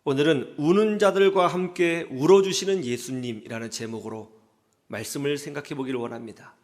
오늘은 우는 자들과 함께 울어주시는 예수님이라는 제목으로 말씀을 생각해 보기를 원합니다.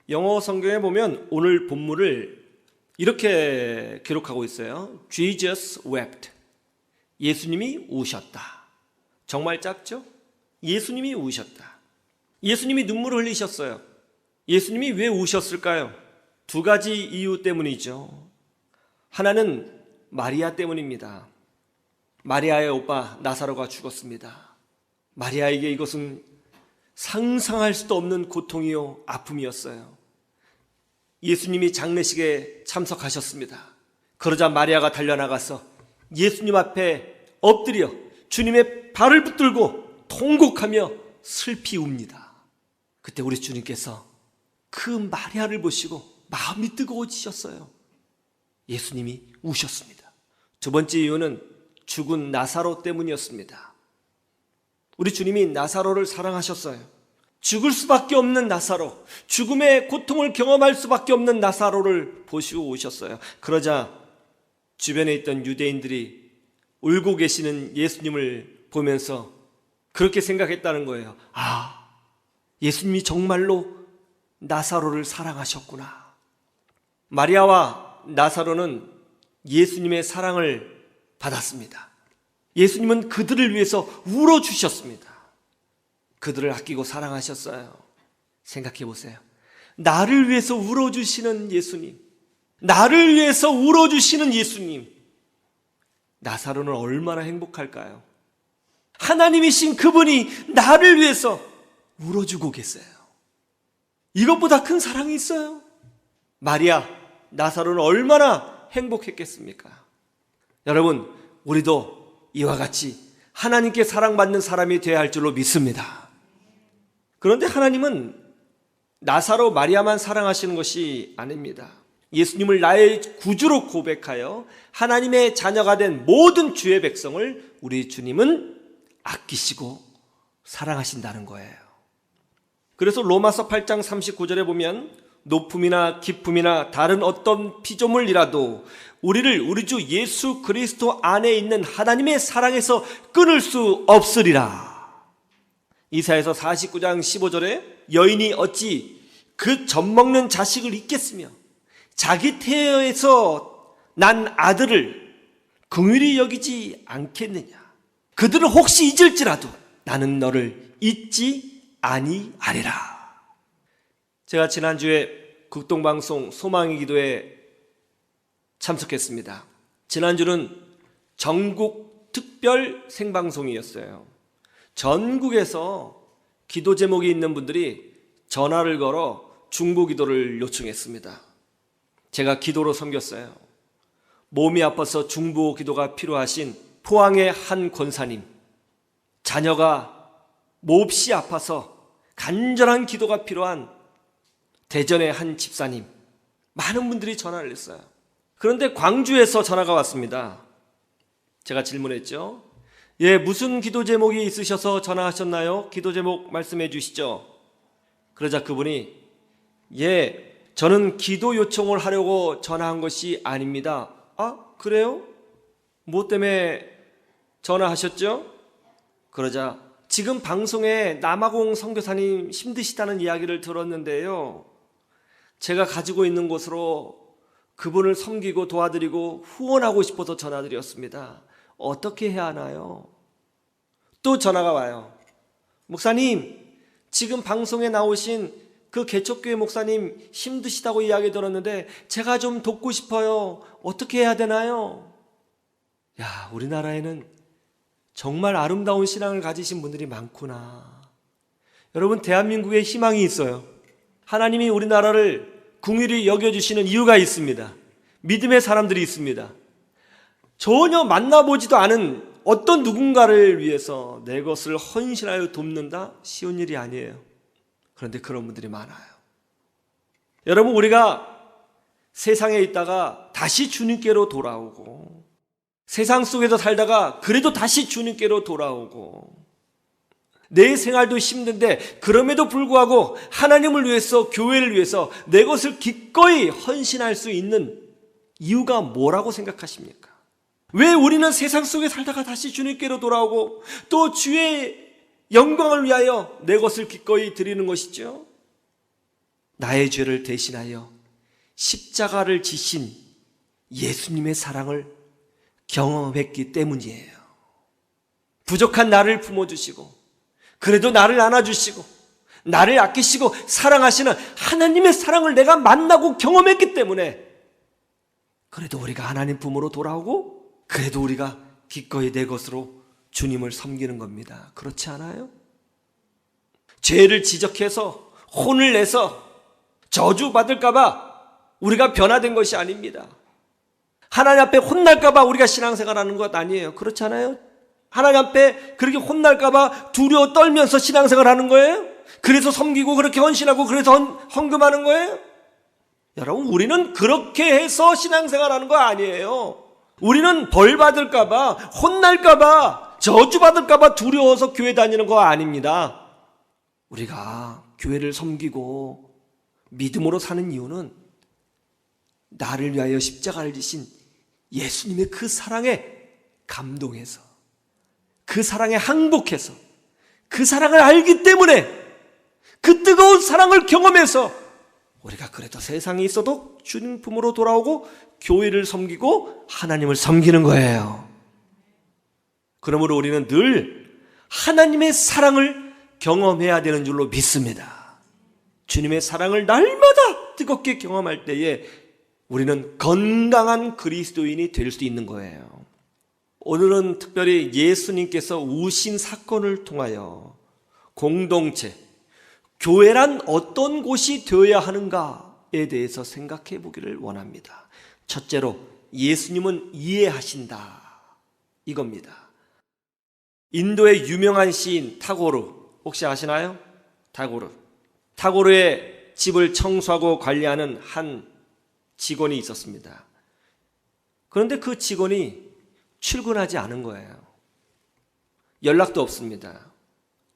영어 성경에 보면 오늘 본문을 이렇게 기록하고 있어요. Jesus wept. 예수님이 우셨다. 정말 짧죠? 예수님이 우셨다. 예수님이 눈물을 흘리셨어요. 예수님이 왜 우셨을까요? 두 가지 이유 때문이죠. 하나는 마리아 때문입니다. 마리아의 오빠 나사로가 죽었습니다. 마리아에게 이것은 상상할 수도 없는 고통이요 아픔이었어요. 예수님이 장례식에 참석하셨습니다. 그러자 마리아가 달려나가서 예수님 앞에 엎드려 주님의 발을 붙들고 통곡하며 슬피 웁니다. 그때 우리 주님께서 그 마리아를 보시고 마음이 뜨거워지셨어요. 예수님이 우셨습니다. 두 번째 이유는 죽은 나사로 때문이었습니다. 우리 주님이 나사로를 사랑하셨어요. 죽을 수밖에 없는 나사로, 죽음의 고통을 경험할 수밖에 없는 나사로를 보시고 오셨어요. 그러자 주변에 있던 유대인들이 울고 계시는 예수님을 보면서 그렇게 생각했다는 거예요. 아, 예수님이 정말로 나사로를 사랑하셨구나. 마리아와 나사로는 예수님의 사랑을 받았습니다. 예수님은 그들을 위해서 울어주셨습니다. 그들을 아끼고 사랑하셨어요. 생각해 보세요. 나를 위해서 울어주시는 예수님, 나를 위해서 울어주시는 예수님, 나사로는 얼마나 행복할까요? 하나님이신 그분이 나를 위해서 울어주고 계세요. 이것보다 큰 사랑이 있어요? 마리아, 나사로는 얼마나 행복했겠습니까? 여러분, 우리도 이와 같이 하나님께 사랑받는 사람이 되어야 할 줄로 믿습니다. 그런데 하나님은 나사로 마리아만 사랑하시는 것이 아닙니다. 예수님을 나의 구주로 고백하여 하나님의 자녀가 된 모든 주의 백성을 우리 주님은 아끼시고 사랑하신다는 거예요. 그래서 로마서 8장 39절에 보면 높음이나 깊음이나 다른 어떤 피조물이라도 우리를 우리 주 예수 그리스도 안에 있는 하나님의 사랑에서 끊을 수 없으리라. 이사야서 49장 15절에 여인이 어찌 그 젖먹는 자식을 잊겠으며 자기 태에서 난 아들을 긍휼히 여기지 않겠느냐. 그들은 혹시 잊을지라도 나는 너를 잊지 아니하리라. 제가 지난주에 극동방송 소망의 기도에 참석했습니다. 지난주는 전국 특별 생방송이었어요. 전국에서 기도 제목이 있는 분들이 전화를 걸어 중보 기도를 요청했습니다. 제가 기도로 섬겼어요. 몸이 아파서 중보 기도가 필요하신 포항의 한 권사님, 자녀가 몹시 아파서 간절한 기도가 필요한 대전의 한 집사님, 많은 분들이 전화를 했어요. 그런데 광주에서 전화가 왔습니다. 제가 질문했죠. 예, 무슨 기도 제목이 있으셔서 전화하셨나요? 기도 제목 말씀해 주시죠. 그러자 그분이 예, 저는 기도 요청을 하려고 전화한 것이 아닙니다. 아, 그래요? 뭐 때문에 전화하셨죠? 그러자 지금 방송에 남아공 선교사님 힘드시다는 이야기를 들었는데요. 제가 가지고 있는 곳으로 그분을 섬기고 도와드리고 후원하고 싶어서 전화드렸습니다. 어떻게 해야 하나요? 또 전화가 와요. 목사님, 지금 방송에 나오신 그 개척교회 목사님 힘드시다고 이야기 들었는데 제가 좀 돕고 싶어요. 어떻게 해야 되나요? 야, 우리나라에는 정말 아름다운 신앙을 가지신 분들이 많구나. 여러분, 대한민국에 희망이 있어요. 하나님이 우리나라를 긍휼히 여겨주시는 이유가 있습니다. 믿음의 사람들이 있습니다. 전혀 만나보지도 않은 어떤 누군가를 위해서 내 것을 헌신하여 돕는다? 쉬운 일이 아니에요. 그런데 그런 분들이 많아요. 여러분, 우리가 세상에 있다가 다시 주님께로 돌아오고 세상 속에서 살다가 그래도 다시 주님께로 돌아오고 내 생활도 힘든데 그럼에도 불구하고 하나님을 위해서, 교회를 위해서 내 것을 기꺼이 헌신할 수 있는 이유가 뭐라고 생각하십니까? 왜 우리는 세상 속에 살다가 다시 주님께로 돌아오고 또 주의 영광을 위하여 내 것을 기꺼이 드리는 것이죠? 나의 죄를 대신하여 십자가를 지신 예수님의 사랑을 경험했기 때문이에요. 부족한 나를 품어주시고 그래도 나를 안아주시고 나를 아끼시고 사랑하시는 하나님의 사랑을 내가 만나고 경험했기 때문에 그래도 우리가 하나님 품으로 돌아오고 그래도 우리가 기꺼이 내 것으로 주님을 섬기는 겁니다. 그렇지 않아요? 죄를 지적해서 혼을 내서 저주받을까봐 우리가 변화된 것이 아닙니다. 하나님 앞에 혼날까봐 우리가 신앙생활하는 것 아니에요. 그렇지 않아요? 하나님 앞에 그렇게 혼날까봐 두려워 떨면서 신앙생활하는 거예요? 그래서 섬기고 그렇게 헌신하고 그래서 헌금하는 거예요? 여러분, 우리는 그렇게 해서 신앙생활하는 거 아니에요. 우리는 벌 받을까봐, 혼날까봐, 저주받을까봐 두려워서 교회 다니는 거 아닙니다. 우리가 교회를 섬기고 믿음으로 사는 이유는 나를 위하여 십자가를 지신 예수님의 그 사랑에 감동해서, 그 사랑에 항복해서, 그 사랑을 알기 때문에, 그 뜨거운 사랑을 경험해서 우리가 그래도 세상에 있어도 주님 품으로 돌아오고 교회를 섬기고 하나님을 섬기는 거예요. 그러므로 우리는 늘 하나님의 사랑을 경험해야 되는 줄로 믿습니다. 주님의 사랑을 날마다 뜨겁게 경험할 때에 우리는 건강한 그리스도인이 될 수 있는 거예요. 오늘은 특별히 예수님께서 우신 사건을 통하여 공동체, 교회란 어떤 곳이 되어야 하는가에 대해서 생각해 보기를 원합니다. 첫째로, 예수님은 이해하신다, 이겁니다. 인도의 유명한 시인 타고르, 혹시 아시나요? 타고르의 집을 청소하고 관리하는 한 직원이 있었습니다. 그런데 그 직원이 출근하지 않은 거예요. 연락도 없습니다.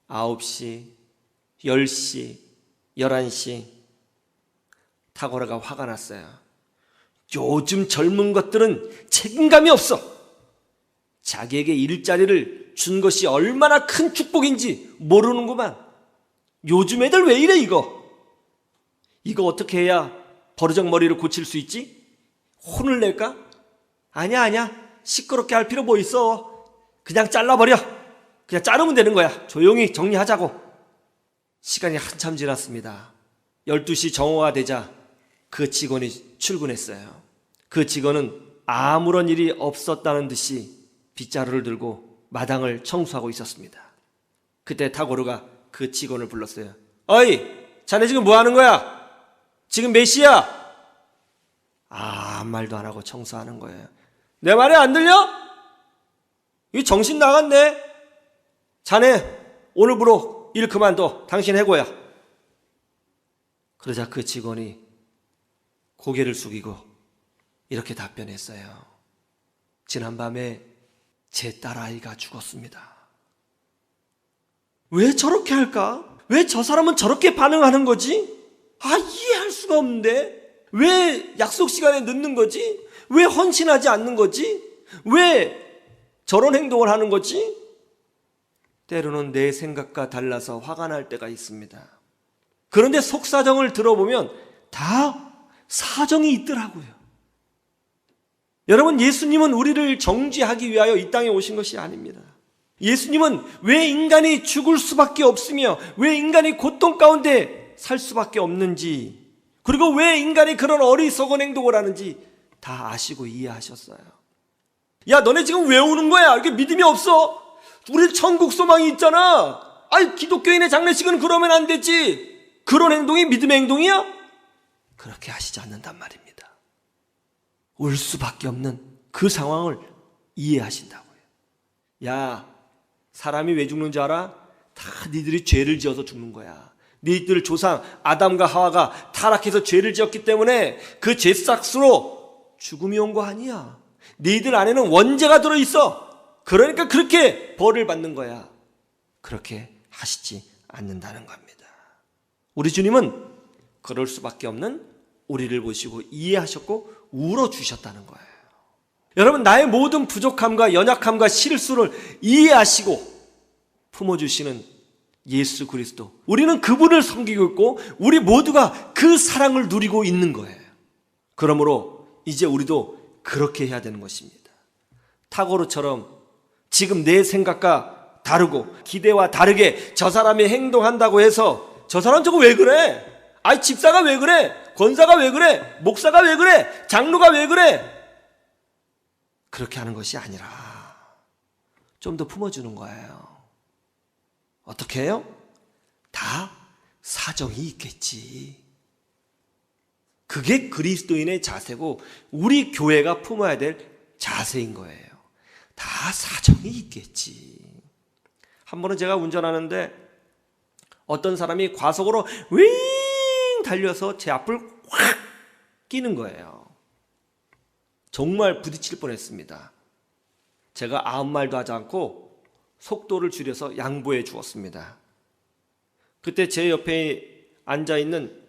9시, 10시, 11시. 타고르가 화가 났어요. 요즘 젊은 것들은 책임감이 없어. 자기에게 일자리를 준 것이 얼마나 큰 축복인지 모르는구만. 요즘 애들 왜 이래 이거 어떻게 해야 버르장머리를 고칠 수 있지? 혼을 낼까? 아니야. 시끄럽게 할 필요 뭐 있어. 그냥 잘라버려. 그냥 자르면 되는 거야. 조용히 정리하자고. 시간이 한참 지났습니다. 12시 정오가 되자 그 직원이 출근했어요. 그 직원은 아무런 일이 없었다는 듯이 빗자루를 들고 마당을 청소하고 있었습니다. 그때 타고르가 그 직원을 불렀어요. 어이, 자네 지금 뭐 하는 거야? 지금 몇 시야? 아무 말도 안 하고 청소하는 거예요. 내 말이 안 들려? 이 정신 나갔네. 자네 오늘부로 일 그만둬. 당신 해고야. 그러자 그 직원이 고개를 숙이고 이렇게 답변했어요. 지난밤에 제 딸아이가 죽었습니다. 왜 저렇게 할까? 왜 저 사람은 저렇게 반응하는 거지? 이해할 수가 없는데. 왜 약속 시간에 늦는 거지? 왜 헌신하지 않는 거지? 왜 저런 행동을 하는 거지? 때로는 내 생각과 달라서 화가 날 때가 있습니다. 그런데 속사정을 들어보면 다 사정이 있더라고요. 여러분, 예수님은 우리를 정죄하기 위하여 이 땅에 오신 것이 아닙니다. 예수님은 왜 인간이 죽을 수밖에 없으며 왜 인간이 고통 가운데 살 수밖에 없는지, 그리고 왜 인간이 그런 어리석은 행동을 하는지 다 아시고 이해하셨어요. 야, 너네 지금 왜 우는 거야? 이렇게 믿음이 없어? 우리 천국 소망이 있잖아. 기독교인의 장례식은 그러면 안 되지. 그런 행동이 믿음의 행동이야? 그렇게 하시지 않는단 말입니다. 울 수밖에 없는 그 상황을 이해하신다고요. 야, 사람이 왜 죽는 줄 알아? 다 니들이 죄를 지어서 죽는 거야. 니들 조상 아담과 하와가 타락해서 죄를 지었기 때문에 그 죄싹스로 죽음이 온 거 아니야. 니들 안에는 원죄가 들어있어. 그러니까 그렇게 벌을 받는 거야. 그렇게 하시지 않는다는 겁니다. 우리 주님은 그럴 수밖에 없는 우리를 보시고 이해하셨고 울어주셨다는 거예요. 여러분, 나의 모든 부족함과 연약함과 실수를 이해하시고 품어주시는 예수 그리스도, 우리는 그분을 섬기고 있고 우리 모두가 그 사랑을 누리고 있는 거예요. 그러므로 이제 우리도 그렇게 해야 되는 것입니다. 타고르처럼 지금 내 생각과 다르고 기대와 다르게 저 사람이 행동한다고 해서 저 사람 저거 왜 그래? 아이, 집사가 왜 그래? 권사가 왜 그래? 목사가 왜 그래? 장로가 왜 그래? 그렇게 하는 것이 아니라 좀 더 품어주는 거예요. 어떻게 해요? 다 사정이 있겠지. 그게 그리스도인의 자세고 우리 교회가 품어야 될 자세인 거예요. 다 사정이 있겠지. 한 번은 제가 운전하는데 어떤 사람이 과속으로 윙 달려서 제 앞을 확 끼는 거예요. 정말 부딪힐 뻔했습니다. 제가 아무 말도 하지 않고 속도를 줄여서 양보해 주었습니다. 그때 제 옆에 앉아있는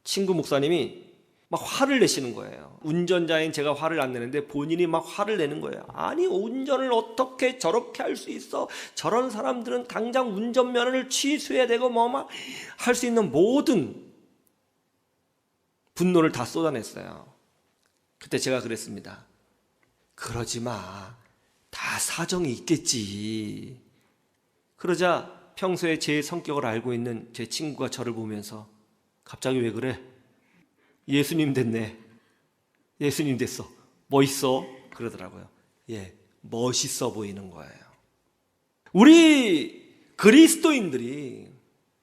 친구 목사님이 막 화를 내시는 거예요. 운전자인 제가 화를 안 내는데 본인이 막 화를 내는 거예요. 아니, 운전을 어떻게 저렇게 할 수 있어? 저런 사람들은 당장 운전면허를 취소해야 되고 뭐 막 할 수 있는 모든 분노를 다 쏟아냈어요. 그때 제가 그랬습니다. 그러지 마. 다 사정이 있겠지. 그러자 평소에 제 성격을 알고 있는 제 친구가 저를 보면서 갑자기 왜 그래? 예수님 됐네. 예수님 됐어. 멋있어. 그러더라고요. 예, 멋있어 보이는 거예요. 우리 그리스도인들이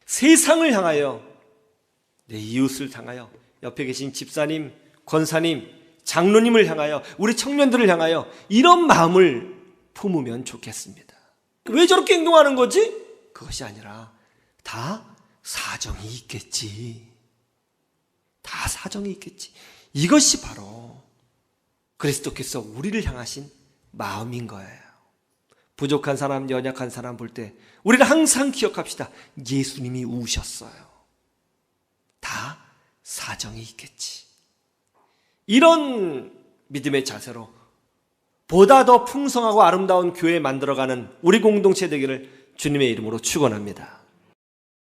세상을 향하여, 내 이웃을 향하여, 옆에 계신 집사님, 권사님, 장로님을 향하여, 우리 청년들을 향하여 이런 마음을 품으면 좋겠습니다. 왜 저렇게 행동하는 거지? 그것이 아니라 다 사정이 있겠지. 다 사정이 있겠지. 이것이 바로 그리스도께서 우리를 향하신 마음인 거예요. 부족한 사람, 연약한 사람 볼 때 우리가 항상 기억합시다. 예수님이 우셨어요. 다 사정이 있겠지. 이런 믿음의 자세로 보다 더 풍성하고 아름다운 교회 만들어가는 우리 공동체 되기를 주님의 이름으로 축원합니다.